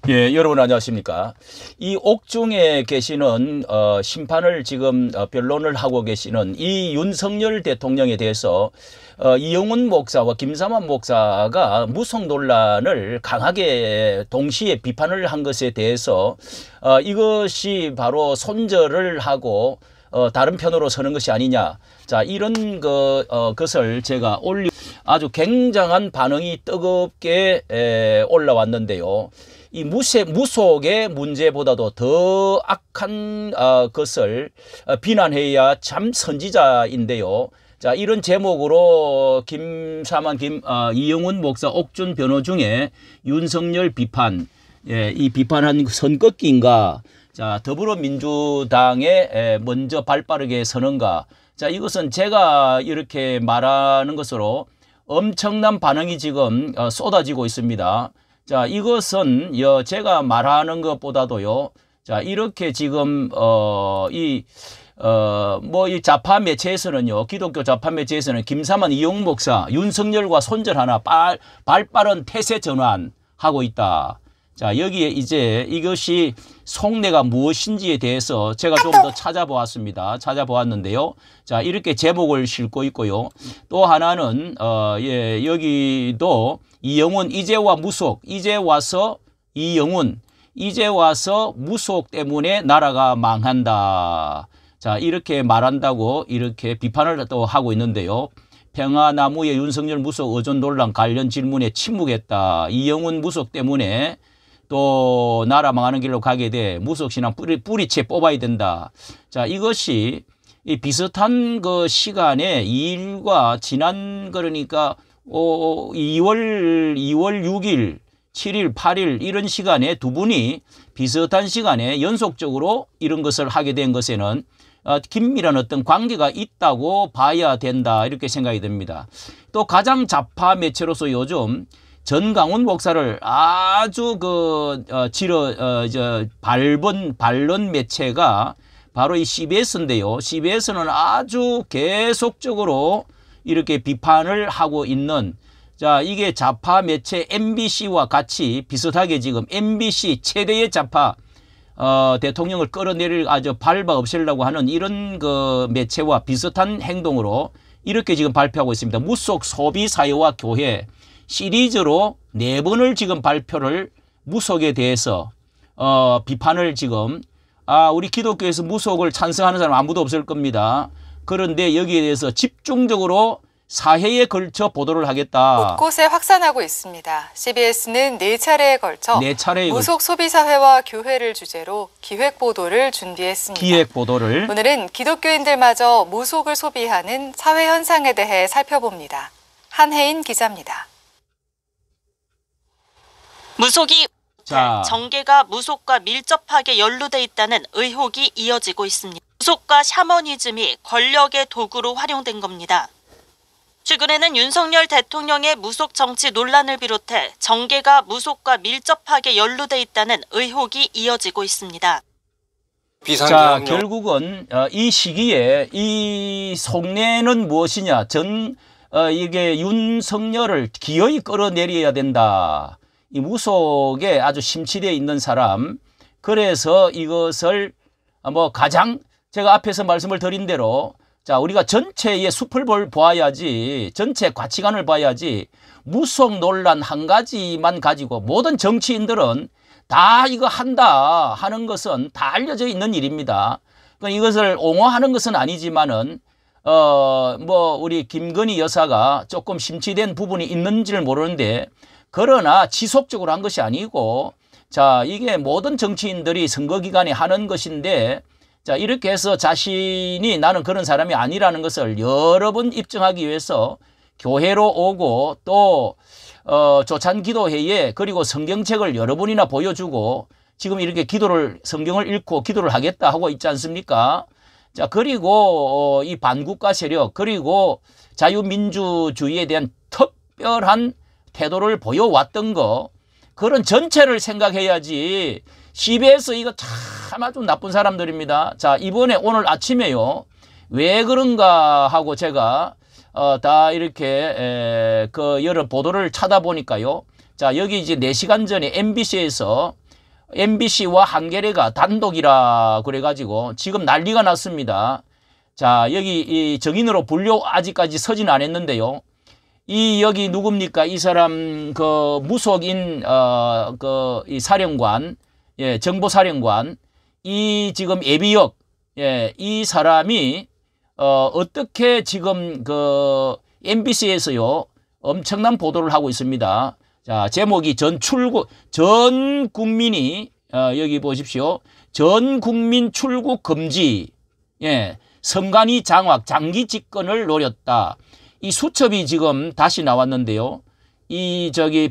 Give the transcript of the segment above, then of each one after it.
예, 여러분 안녕하십니까. 이 옥중에 계시는 심판을 지금 변론을 하고 계시는 이 윤석열 대통령에 대해서 이영훈 목사와 김삼환 목사가 무속 논란을 강하게 동시에 비판을 한 것에 대해서 이것이 바로 손절을 하고 다른 편으로 서는 것이 아니냐. 자, 이런 것을 제가 아주 굉장한 반응이 뜨겁게 올라왔는데요. 이 무속의 문제보다도 더 악한 것을 비난해야 참 선지자인데요. 자, 이런 제목으로 김삼환, 이영훈 목사, 옥준 변호 중에 윤석열 비판, 예, 이 비판한 선긋기인가? 자, 더불어민주당에 먼저 발빠르게 서는가? 자, 이것은 제가 이렇게 말하는 것으로 엄청난 반응이 지금 쏟아지고 있습니다. 자, 이것은 제가 말하는 것보다도요. 자, 이렇게 지금 이 좌파 매체에서는요, 기독교 좌파 매체에서는 김삼환, 이용훈 목사, 윤석열과 손절하나 발빠른 태세 전환하고 있다. 자, 여기에 이제 이것이 속내가 무엇인지에 대해서 제가 좀 더 찾아보았는데요. 자, 이렇게 제목을 싣고 있고요. 또 하나는 예, 여기도 이영훈 이제와 무속, 이제 와서 이영훈, 이제 와서 무속 때문에 나라가 망한다. 자, 이렇게 말한다고 이렇게 비판을 또 하고 있는데요. 평화나무의 윤석열 무속 의존 논란 관련 질문에 침묵했다. 이영훈 무속 때문에 또 나라 망하는 길로 가게 돼 무속신앙 뿌리채 뽑아야 된다. 자, 이것이 이 비슷한 그 시간에 2일과 지난 그러니까 2월 6일, 7일, 8일 이런 시간에 두 분이 비슷한 시간에 연속적으로 이런 것을 하게 된 것에는 긴밀한 어떤 관계가 있다고 봐야 된다. 이렇게 생각이 됩니다. 또 가장 좌파 매체로서 요즘 전강훈 목사를 아주 반론 매체가 바로 이 CBS인데요. CBS는 아주 계속적으로 이렇게 비판을 하고 있는, 자, 이게 좌파 매체 MBC와 같이 비슷하게 지금 MBC 최대의 좌파 대통령을 끌어내릴 아주 밟아 없애려고 하는 이런 그 매체와 비슷한 행동으로 이렇게 지금 발표하고 있습니다. 무속 소비 사회와 교회 시리즈로 4번을 지금 발표를 무속에 대해서 비판을 지금 우리 기독교에서 무속을 찬성하는 사람 아무도 없을 겁니다. 그런데 여기에 대해서 집중적으로 사회에 걸쳐 보도를 하겠다. 곳곳에 확산하고 있습니다. CBS는 4차례에 걸쳐 무속 소비사회와 교회를 주제로 기획보도를 준비했습니다. 오늘은 기독교인들마저 무속을 소비하는 사회 현상에 대해 살펴봅니다. 한혜인 기자입니다. 무속이 정계가 무속과 밀접하게 연루돼 있다는 의혹이 이어지고 있습니다. 무속과 샤머니즘이 권력의 도구로 활용된 겁니다. 최근에는 윤석열 대통령의 무속 정치 논란을 비롯해 정계가 무속과 밀접하게 연루돼 있다는 의혹이 이어지고 있습니다. 자, 결국은 이 시기에 이 속내는 무엇이냐? 이게 윤석열을 기어이 끌어내려야 된다. 이 무속에 아주 심취되어 있는 사람, 그래서 이것을 가장 제가 앞에서 말씀을 드린 대로, 자, 우리가 전체의 숲을 보아야지, 전체 가치관을 봐야지, 무속 논란 한 가지만 가지고 모든 정치인들은 다 이거 한다 하는 것은 다 알려져 있는 일입니다. 그러니까 이것을 옹호하는 것은 아니지만은 우리 김건희 여사가 조금 심취된 부분이 있는지를 모르는데, 그러나 지속적으로 한 것이 아니고, 자, 이게 모든 정치인들이 선거 기간에 하는 것인데, 자, 이렇게 해서 자신이 나는 그런 사람이 아니라는 것을 여러 번 입증하기 위해서 교회로 오고 또 조찬 기도회에 그리고 성경책을 여러 번이나 보여주고 지금 이렇게 성경을 읽고 기도를 하겠다 하고 있지 않습니까? 자, 그리고 이 반국가 세력 그리고 자유민주주의에 대한 특별한 태도를 보여왔던 거, 그런 전체를 생각해야지. CBS 이거 참 아주 나쁜 사람들입니다. 자, 이번에 오늘 아침에요. 왜 그런가 하고 제가 다 이렇게 여러 보도를 찾아보니까요. 자, 여기 이제 4시간 전에 MBC에서 MBC와 한겨레가 단독이라 그래가지고 지금 난리가 났습니다. 자, 여기 이 정인으로 분류 아직까지 서진 않았는데요. 이 여기 누굽니까? 이 사람 그 무속인 이 사령관, 예, 정보사령관, 이 지금 예비역, 예, 이 사람이 어떻게 지금 그 MBC에서요 엄청난 보도를 하고 있습니다. 자, 제목이 전 국민이 여기 보십시오. 전 국민 출국 금지. 예, 선관위 장악, 장기 집권을 노렸다. 이 수첩이 지금 다시 나왔는데요. 이 여기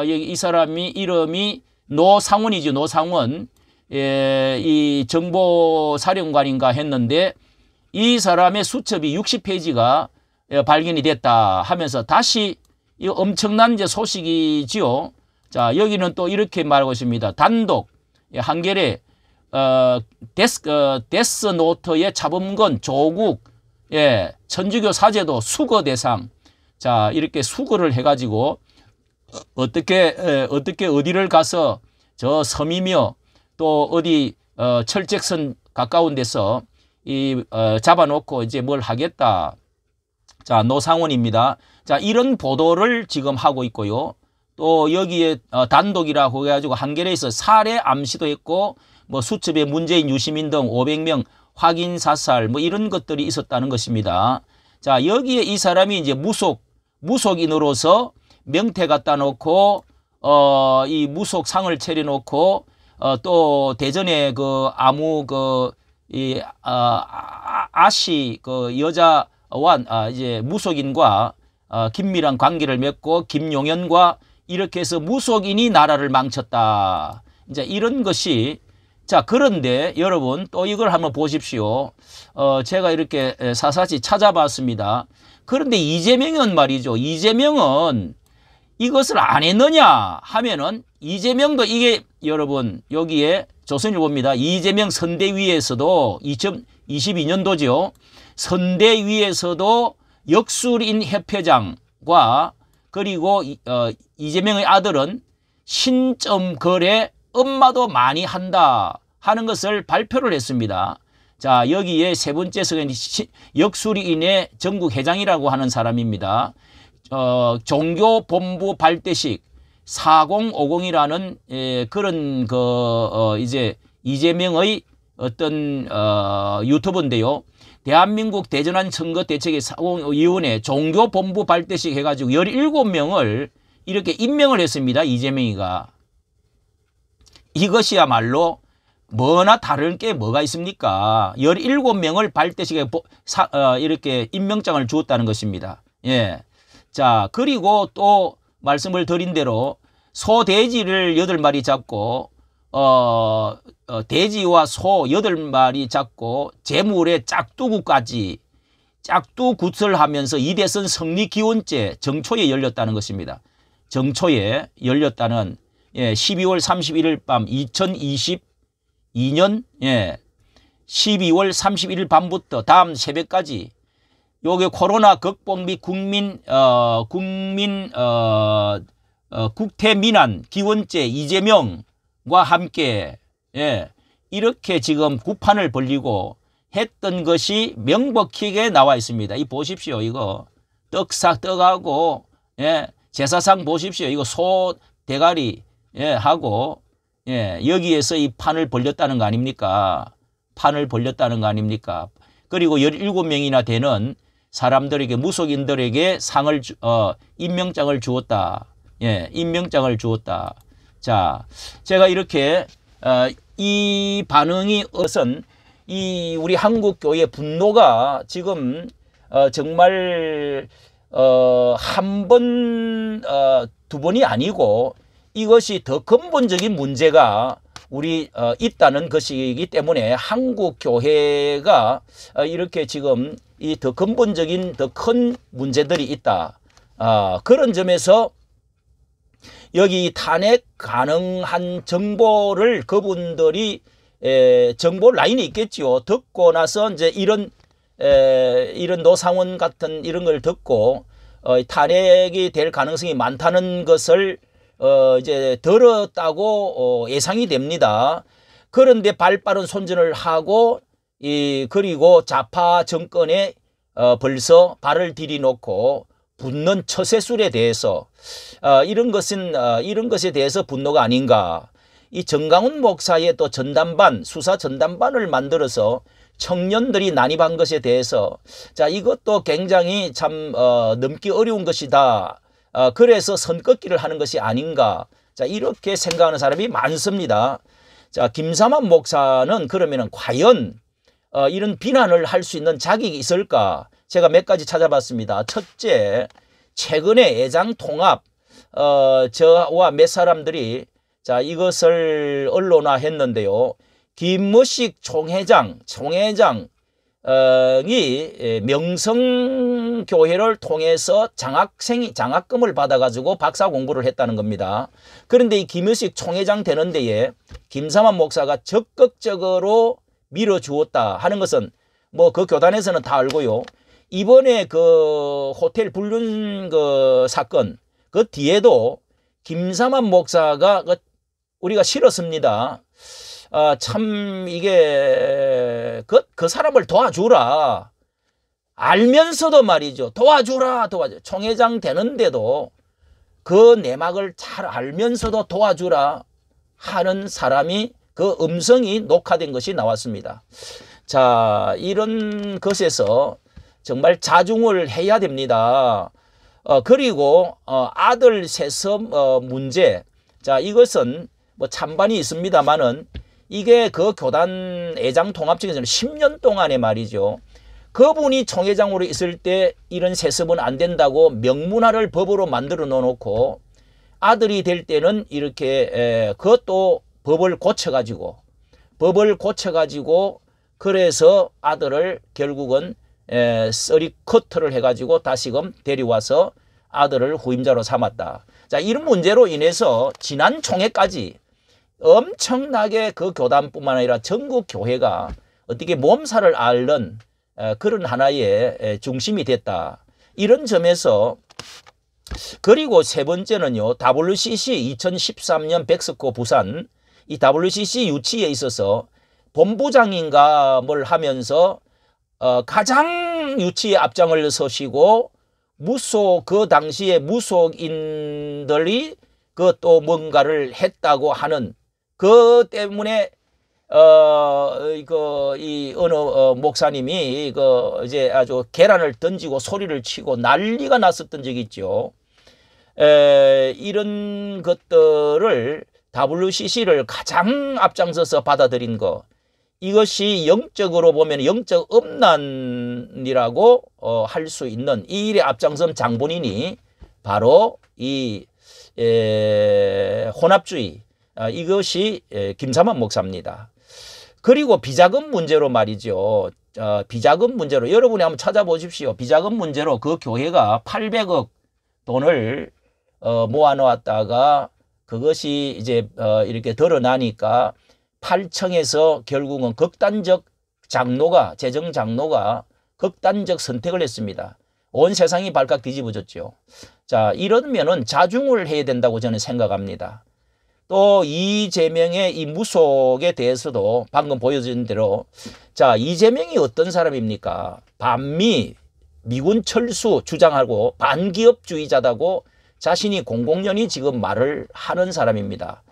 이 사람이 이름이 노상원이죠. 노상원. 예, 이 정보사령관인가 했는데 이 사람의 수첩이 60페이지가 발견이 됐다 하면서 다시 이 엄청난 이제 소식이지요. 자, 여기는 또 이렇게 말하고 있습니다. 단독 한겨레 데스노트의 차범근 조국 예, 천주교 사제도 수거 대상. 자, 이렇게 수거를 해가지고 어떻게 어디를 가서 저 섬이며 또 어디 철책선 가까운 데서 잡아놓고 이제 뭘 하겠다. 자, 노상원입니다. 자, 이런 보도를 지금 하고 있고요. 또 여기에 단독이라고 해가지고 한겨레에서 살해 암시도 했고 뭐 수첩에 문재인 유시민 등 500명 확인 사살 뭐 이런 것들이 있었다는 것입니다. 자, 여기에 이 사람이 이제 무속인으로서 명태 갖다 놓고 이 무속상을 차려놓고 또 대전에 그 아무 아씨 그 여자와 이제 무속인과 긴밀한 관계를 맺고 김용현과 이렇게 해서 무속인이 나라를 망쳤다. 이제 이런 것이 자, 그런데 여러분 또 이걸 한번 보십시오. 제가 이렇게 사사시 찾아봤습니다. 그런데 이재명은 말이죠. 이재명은 이것을 안 했느냐 하면은 이재명도 이게 여러분 여기에 조선일보입니다. 이재명 선대위에서도 2022년도죠. 선대위에서도 역술인 협회장과 그리고 이재명의 아들은 신점거래 엄마도 많이 한다 하는 것을 발표를 했습니다. 자, 여기에 세 번째 석은 역술인의 전국 회장이라고 하는 사람입니다. 종교본부 발대식 4050이라는 그런 이제 이재명의 어떤 유튜브인데요. 대한민국 대전환 선거 대책위 사공위원회 종교본부 발대식 해가지고 17명을 이렇게 임명을 했습니다. 이재명이가. 이것이야말로 뭐나 다른 게 뭐가 있습니까? 17명을 발대식에 이렇게 임명장을 주었다는 것입니다. 예. 자, 그리고 또 말씀을 드린 대로 소돼지를 8마리 잡고 돼지와 소 8마리 잡고 재물의 짝두구까지 짝두굿을 하면서 이대선 성리기원제 정초에 열렸다는 것입니다. 정초에 열렸다는 12월 31일 밤 2022년 12월 31일 밤부터 다음 새벽까지 요게 코로나 극복 및 국태민안 기원제 이재명과 함께 이렇게 지금 구판을 벌리고 했던 것이 명백하게 나와 있습니다. 이 보십시오. 이거 떡하고 제사상 보십시오. 이거 소 대가리 하고 여기에서 이 판을 벌렸다는 거 아닙니까? 판을 벌렸다는 거 아닙니까? 그리고 17명이나 되는 사람들에게 무속인들에게 임명장을 주었다. 임명장을 주었다. 자, 제가 이렇게 이 반응이 우선 이 우리 한국 교회 분노가 지금 정말 한 번, 두 번이 아니고 이것이 더 근본적인 문제가 우리 있다는 것이기 때문에 한국 교회가 이렇게 지금 이 더 근본적인 더 큰 문제들이 있다. 그런 점에서 여기 탄핵 가능한 정보를 그분들이 정보 라인이 있겠죠. 듣고 나서 이제 이런 노상원 같은 이런 걸 듣고 탄핵이 될 가능성이 많다는 것을 이제 들었다고 예상이 됩니다. 그런데 발빠른 손전을 하고 그리고 좌파 정권에 벌써 발을 들이놓고 붙는 처세술에 대해서 이런 것에 대해서 분노가 아닌가. 이 정강훈 목사의 또 전담반, 수사 전담반을 만들어서 청년들이 난입한 것에 대해서 자, 이것도 굉장히 참 넘기 어려운 것이다. 그래서 선긋기를 하는 것이 아닌가. 자, 이렇게 생각하는 사람이 많습니다. 자, 김삼환 목사는 그러면은 과연 이런 비난을 할 수 있는 자격이 있을까? 제가 몇 가지 찾아봤습니다. 첫째, 최근에 애장 통합 저와 몇 사람들이 자, 이것을 언론화했는데요. 김무식 총회장이 명성교회를 통해서 장학금을 받아가지고 박사 공부를 했다는 겁니다. 그런데 이 김무식 총회장 되는 데에 김삼환 목사가 적극적으로 밀어주었다 하는 것은 뭐 그 교단에서는 다 알고요. 이번에 그 호텔 불륜 그 사건 그 뒤에도 김삼환 목사가 우리가 싫었습니다. 참 이게 그 사람을 도와주라. 알면서도 말이죠. 도와주라. 총회장 되는데도 그 내막을 잘 알면서도 도와주라 하는 사람이 그 음성이 녹화된 것이 나왔습니다. 자, 이런 것에서 정말 자중을 해야 됩니다. 그리고 아들 세습 문제. 자, 이것은 뭐 찬반이 있습니다만은 이게 그 교단 애장 통합 측에서는 10년 동안에 말이죠. 그분이 총회장으로 있을 때 이런 세습은 안 된다고 명문화를 법으로 만들어 놓고 아들이 될 때는 이렇게 그것도 법을 고쳐가지고 그래서 아들을 결국은 썰이 커트를 해가지고 다시금 데려와서 아들을 후임자로 삼았다. 자, 이런 문제로 인해서 지난 총회까지 엄청나게 그 교단뿐만 아니라 전국 교회가 어떻게 몸살을 앓는 그런 하나의 중심이 됐다. 이런 점에서 그리고 세 번째는요. WCC 2013년 백스코 부산 이 WCC 유치에 있어서 본부장인가 뭘 하면서 가장 유치에 앞장을 서시고 그 당시에 무속인들이 그 또 뭔가를 했다고 하는 그 때문에 이 어느 목사님이 이제 아주 계란을 던지고 소리를 치고 난리가 났었던 적이 있죠. 이런 것들을 WCC를 가장 앞장서서 받아들인 거, 이것이 영적으로 보면 영적 음란이라고 할 수 있는 이 일에 앞장선 장본인이 바로 이 혼합주의, 이것이 김삼환 목사입니다. 그리고 비자금 문제로 말이죠. 비자금 문제로 여러분이 한번 찾아보십시오. 비자금 문제로 그 교회가 800억 돈을 모아놓았다가 그것이 이제 이렇게 드러나니까 8청에서 결국은 극단적 장로가, 재정 장로가 극단적 선택을 했습니다. 온 세상이 발칵 뒤집어졌죠. 자, 이러면은 자중을 해야 된다고 저는 생각합니다. 또 이재명의 이 무속에 대해서도 방금 보여준 대로, 자, 이재명이 어떤 사람입니까? 반미, 미군 철수 주장하고 반기업주의자다고 자신이 공공연히 지금 말을 하는 사람입니다.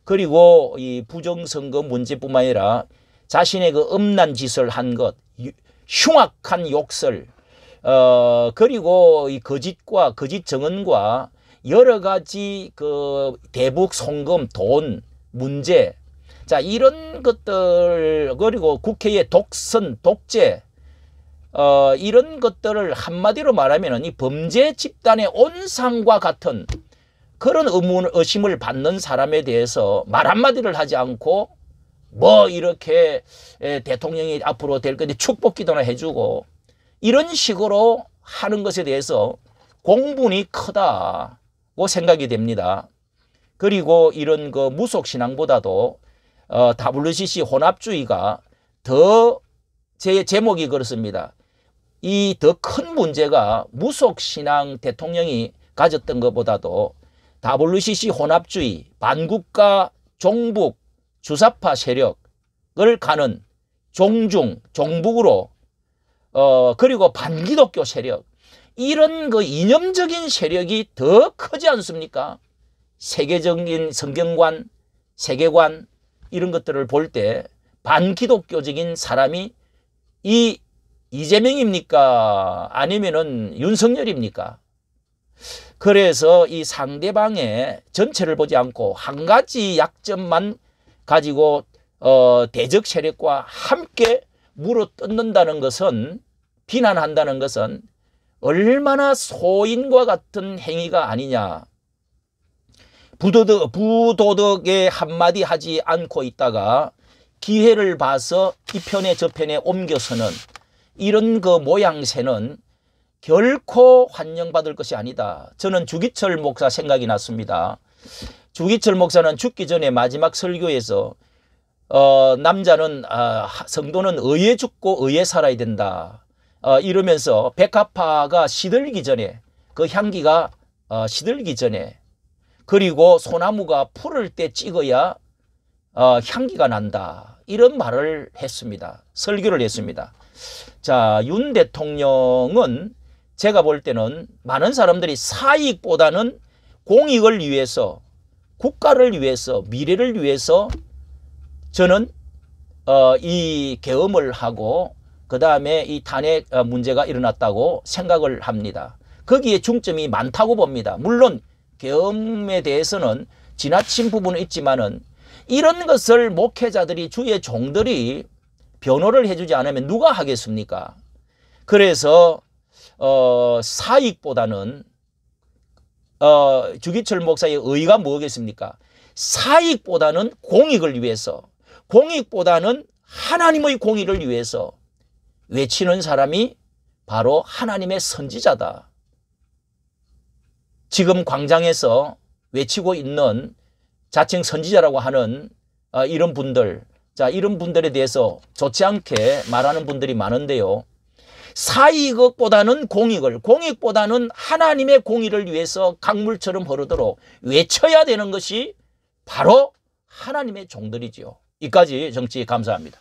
그리고 이 부정선거 문제뿐만 아니라 자신의 그 음란 짓을 한 것, 흉악한 욕설, 그리고 이 거짓과 거짓 정언과 여러 가지 그 대북 송금, 돈 문제, 자, 이런 것들, 그리고 국회의 독선, 독재, 이런 것들을 한마디로 말하면 이 범죄 집단의 온상과 같은 그런 의심을 받는 사람에 대해서 말 한마디를 하지 않고 뭐 이렇게 대통령이 앞으로 될 건데 축복 기도나 해주고 이런 식으로 하는 것에 대해서 공분이 크다고 생각이 됩니다. 그리고 이런 그 무속신앙보다도 WCC 혼합주의가 더 제목이 그렇습니다. 이 더 큰 문제가 무속신앙 대통령이 가졌던 것보다도 WCC 혼합주의, 반국가 종북 주사파 세력을 가는 종중, 종북으로 그리고 반기독교 세력, 이런 그 이념적인 세력이 더 크지 않습니까? 세계적인 성경관, 세계관 이런 것들을 볼 때 반기독교적인 사람이 이 이재명입니까? 아니면은 윤석열입니까? 그래서 이 상대방의 전체를 보지 않고 한 가지 약점만 가지고 대적 세력과 함께 물어뜯는다는 것은, 비난한다는 것은 얼마나 소인과 같은 행위가 아니냐. 부도덕에 한마디 하지 않고 있다가 기회를 봐서 이 편에 저 편에 옮겨서는 이런 그 모양새는 결코 환영받을 것이 아니다. 저는 주기철 목사 생각이 났습니다. 주기철 목사는 죽기 전에 마지막 설교에서 남자는 성도는 의에 죽고 의에 살아야 된다. 이러면서 백합화가 시들기 전에, 그 향기가 시들기 전에, 그리고 소나무가 푸를 때 찍어야 향기가 난다. 이런 말을 했습니다. 설교를 했습니다. 자, 윤 대통령은 제가 볼 때는 많은 사람들이 사익보다는 공익을 위해서, 국가를 위해서, 미래를 위해서 저는 이 계엄을 하고 그 다음에 이 탄핵 문제가 일어났다고 생각을 합니다. 거기에 중점이 많다고 봅니다. 물론 계엄에 대해서는 지나친 부분은 있지만은 이런 것을 목회자들이, 주의 종들이 변호를 해주지 않으면 누가 하겠습니까? 그래서 사익보다는 주기철 목사의 의의가 뭐겠습니까? 사익보다는 공익을 위해서, 공익보다는 하나님의 공의를 위해서 외치는 사람이 바로 하나님의 선지자다. 지금 광장에서 외치고 있는 자칭 선지자라고 하는 이런 분들, 자, 이런 분들에 대해서 좋지 않게 말하는 분들이 많은데요. 사익보다는 공익을, 공익보다는 하나님의 공의를 위해서 강물처럼 흐르도록 외쳐야 되는 것이 바로 하나님의 종들이지요. 이까지 정치 감사합니다.